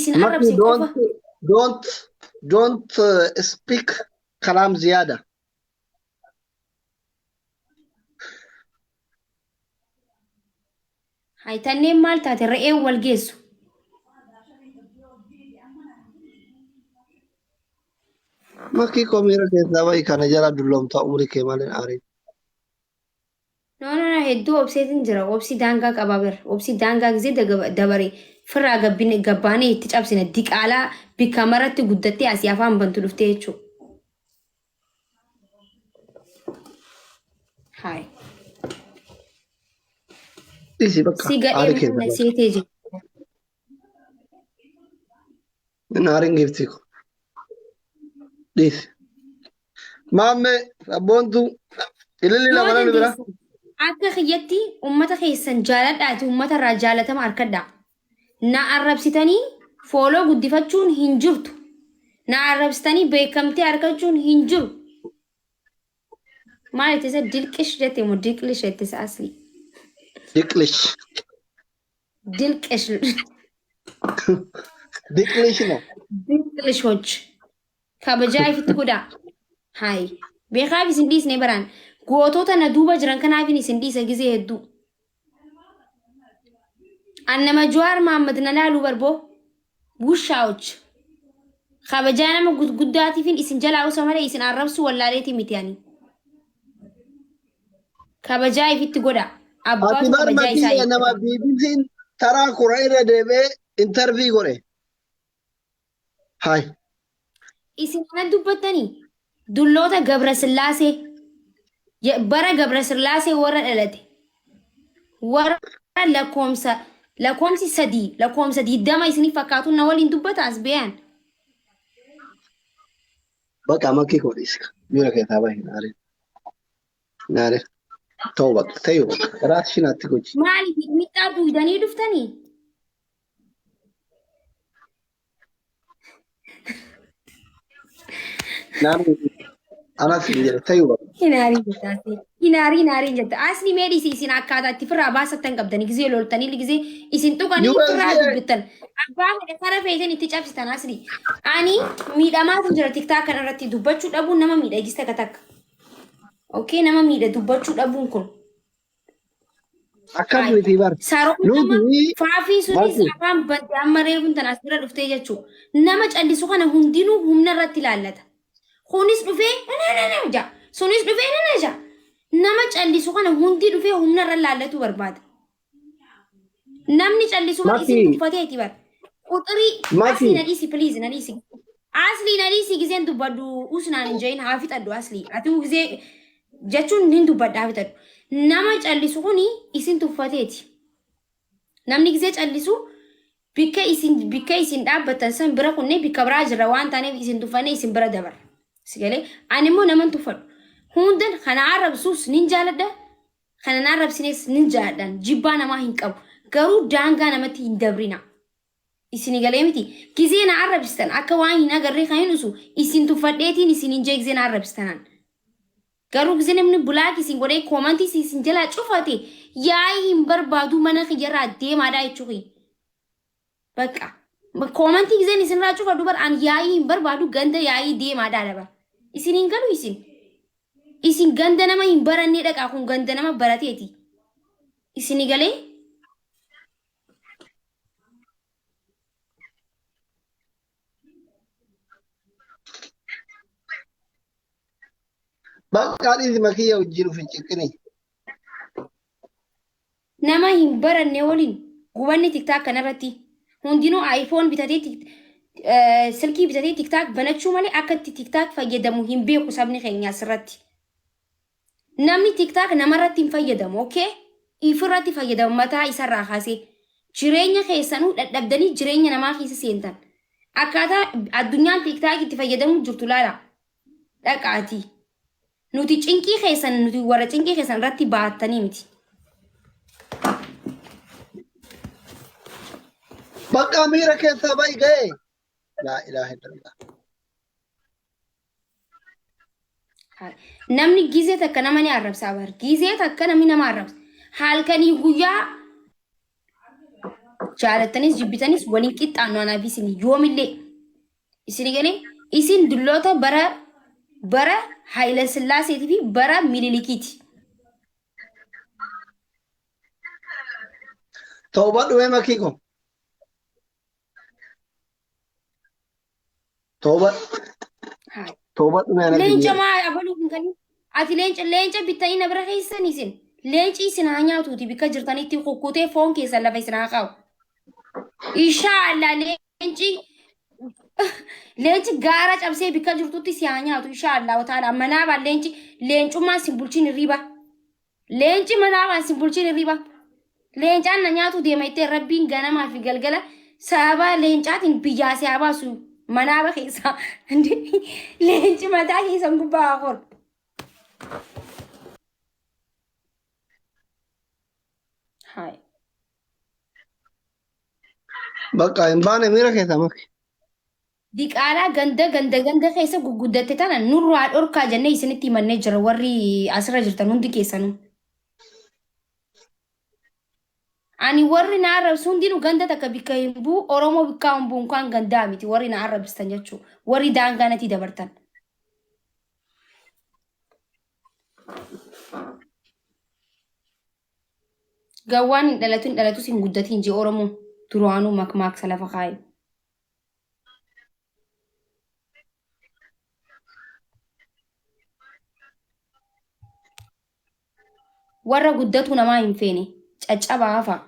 isin Maki arrabse qofa. don't speak kalam ziyada. Haytanneen maal taate re'een wal geessu. Maki komira keessa bahi kana jala dullomta umri kee malee aariin. No, hedduu obseetiin jira. Obsi daangaa qaba bir. Obsi daangaa gisee dabare firraa gabbaanee itti cabsine diqaalaa bikka maratti guddattee asii afaan bantu dhuftee jechuudha. Hayi. Isi bakka Si gadhee aarii keessa mana bahi. seetee jira. Inni aariin geefti ko. Dhiisi. Maamme abboontu ililli Yoo lama namni bira. dandeessan akka kiyyatti uummata keessan jaaladhaati uummata irraa jaalatama harkadhaa. Na arrabsitanii fooloo guddifachuun hin jirtu. Na arrabsitanii beekamtee argachuun hin jiru. Maal ittisa dilqish jette moo dilqish jettisa asli? Diqlish. Dilqish. Diqlish no. Dilqishoch. Kabajaa ifitti godhaa. Hayi. Beekaaf isin dhiisnee baraan. Gootota na duuba jiran kanaafin isin dhiisa gisee hedduu. Annama Jawaar Mohaammed na laaluu barboo. Bushaa'och. Kabajaa nama guddaatiifin isin jalaa osoo malee isin arrabsu wallaaleetii miti ani. Kabajaa ifitti godhaa. Ati Abbaatu bar kabajaa isaa maki nama eeggata. BBC'n taraa kura irra deemee intervii godhe. Hai. Isin kana dubbattanii dulloota Gabrasillaasee bara Gabrasillaasee warra dhalate warra lakkoomsi sadii lakkoomsa 20 isinii fakkaatu na waliin dubbata as beeyan. Bakka makki kodhiis. Bira keessaa bahi naare. Naare. Ta'u bakka ta'u bakka. Raat shinaatti gochi. Maaliif miidhaa duudanii dhuftanii? Naare. Anas hin jedhe ta'u bakka. Hinaarii jetta. Asni meedhisi isin akkaataa itti firraa baasattan qabdanii gisee loltanii gisee isin tuqanii firraa dubbittan. Abbaa fedhe kara feeten itti cabsitan asni. Ani miidhamaatu jira tiktaa kana irratti dubbachuu dhabuun nama miidhagis takka takka. Okay, nama miidha dubbachuu dhabuun kun. Akkas miti bar. Saaroma faafii sunis afaan badde amma reefuun tan asirra dhuftee jechuudha. Nama callisu kana hundinuu humna irratti ilaallata. Kunis dhufee ja. Sunis dhufee ja. Nama callisu kana hundi dhufee humna irra ilaallatu barbaada. Namni callisu kana isin tuffateeti bar. Quxirii asli nadhiisi please nadhiisi. Asli nadhiisi giseen dubbaddu usnaan hin jahin haa fixadhu asli. Ati gisee jechuun hin dubbadhaa haa fixadhu. Nama callisu kuni isin tuffateeti. Namni gisee callisu bikka isin dhaabbatan san bira kunne bikka biraa jirra waan taaneef isin tuffanne isin bira dabar. Sigalee ani immoo naman tuffadhu. Hundan kana arrabsuus nin jaaladha. Kana arrabsines nin jaaladhan. Jibbaa namaa hin qabu. Garuu daangaa namatti hin dabrina. Isin galee miti. Gisee na arrabsitan akka waan hin agarree kan hin usu isin tuffadheetiin isin hin jee gisee na arrabsitanaan. Garuu gisee namni bulaak isin godhee koomantii isin jalaa cufate yaa'ii hin barbaadu mana kiyyarraa deemaadhaa jechuudha. Bakka koomantii giseen isinirraa cufa dubar an yaa'ii hin barbaadu ganda yaa'ii deemaadhaa daba. Isin hin galu isin. Isin ganda nama hin barannee dhaqaa kun ganda nama barateeti. Isin galee. Bakka dhiisi makiyya wajjin uf hin ciqqini. Nama hin baranne waliin gubanni tiktaak kanarratti hundinuu iPhone bitatee silkii bitatee tiktaak banachuu malee akka itti tiktaak fayyadamu hin beeku sabni keenya asirratti. Namni tiktaak namarratti hin fayyadamu, okay? Ifirratti fayyadamu mataa isarraa kaasee jireenya keessanuu dadhabdanii jireenya namaa keessa seentan. Akkaataa addunyaan tiktaak itti fayyadamu jirtu laala. Dhaqaatii. Nuti cinqii keessan nuti warra cinqii keessan irratti baattanii miti. Bakka miira keessaa bahi ga'e. Laa ilaaha illallah. Namni gisee takka nama ni arrabsaa bar. Gisee takka namni nama arrabsa. Halkanii guyyaa Jaalattanis jibbitanis waliin qixxaannu anaaf isin yoomillee isin gane isin dulloota bara Haayila Sillaaseetii fi bara Minilikiiti. Taubat duwe makiko. Taubat. Haa. Taubat duwe ana Leenca maa abaluu hin kani? Ati leenca bittanii na bira keessan isin. Leenci isin haa nyaatuuti bikka jirtanitti kukkutee foon keessan lafa isin haa qabu. Inshaallah leenci gaara cabsee bikka jirtutti si haa nyaatu inshaallah wataala manaa baan leencummaan sin bulchiin hirriba. Leenci manaa baan sin bulchiin hirriba. Leencaan na nyaatu deema ittee rabbiin ganamaa fi galgala sababa leencaatiin biyyaa si haa baasu manaa ba keessa. Leenci mataa keessan gubbaa haa qoru. Hai. Bakka hin baane miira keessa maki. Diqaalaa ganda keessa guguddatte tana nurraa dhorkaa jennee isinitti himannee jira warri asirra jirtan hundi keessanuu. Ani warri na arrabsu hundinuu ganda takka bikka hin bu'u Oromoo bikka hin bu'u kan gandaa miti warri na arrabstan jechuudha. Warri daangaa natti dabartan. Gawwaan hin dhalatus hin guddatiin jee Oromoo duraanuu makmaaksa lafa kaayu. Warra guddatu namaa hin feene caccabaa hafa.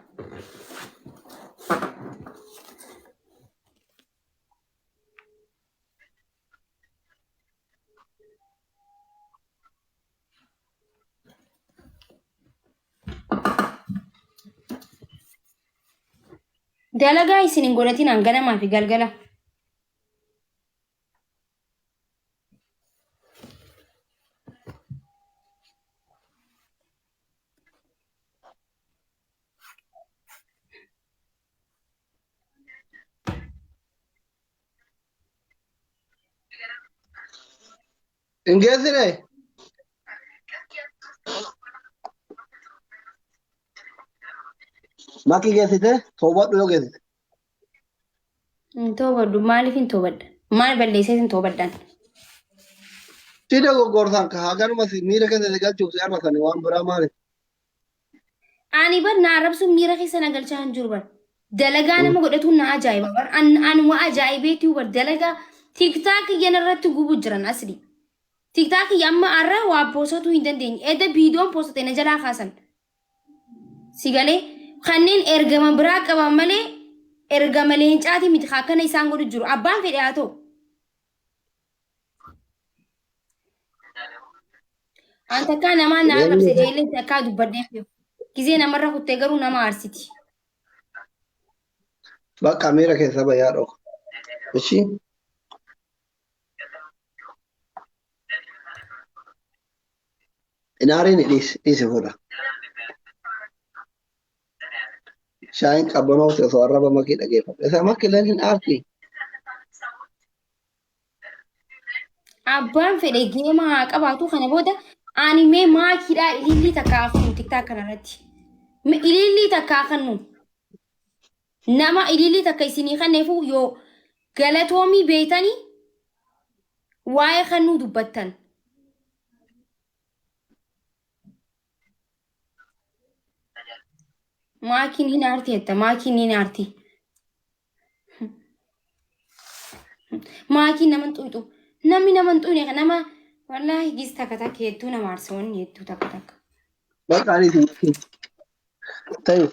Dalagaa isin hin godhatin hanganamaa fi galgala. Ingeessine. Maki geessite toobadhu yoo geessite. Toobadhu maaliif hin toobadda? Maal balleessee hin toobaddan? Sida goggoorsan ka haganuma miira keessa galchuuf si arrasani waan biraa maali? Ani bar na arrabsu miira keessa na galchaa hin jiru bar. Dalagaa nama godhatu na ajaa'iba bar. Anuma ajaa'ibeetii bar dalagaa tiktaak yana irratti gubuu jiran asli. Tiktaak amma arra waa poosatu hin dandeenye. Edda viidiyoon poosate na jalaa kaasan. Sigalee kanneen ergama biraa qaban malee ergama leencaati miti akkana isaan godhu jiru. Abbaan fedhe haa ta'u. Anta akka namaa na arrabse jeelee takkaa dubbadheef gizee namarra kuttee garuu nama aarsiti. Bakka miira keessa bayyaa dhooqa. Ishii. Inaariin dhiisi fuudha. Shaayin qabbanoofte osoo arraba makii dhageeffate. Isa makki leen hin aarti. Abbaan fedhe geema haa qabaatu kana booda ani mee maakiidhaa ilillii takka afnu tiktaak kanarratti. Ilillii takka afannu. Nama ilillii takka isinii kanneefu yoo galatoomii beetanii waa'ee kannuu dubbattan. Maakiin hin aarti jetta maakiin hin aarti. Maakiin naman xuyxu. Namni naman xuyne nama wallahi gis takka takka hedduu nama aarsa wanni hedduu takka takka. Bakka ani tayu.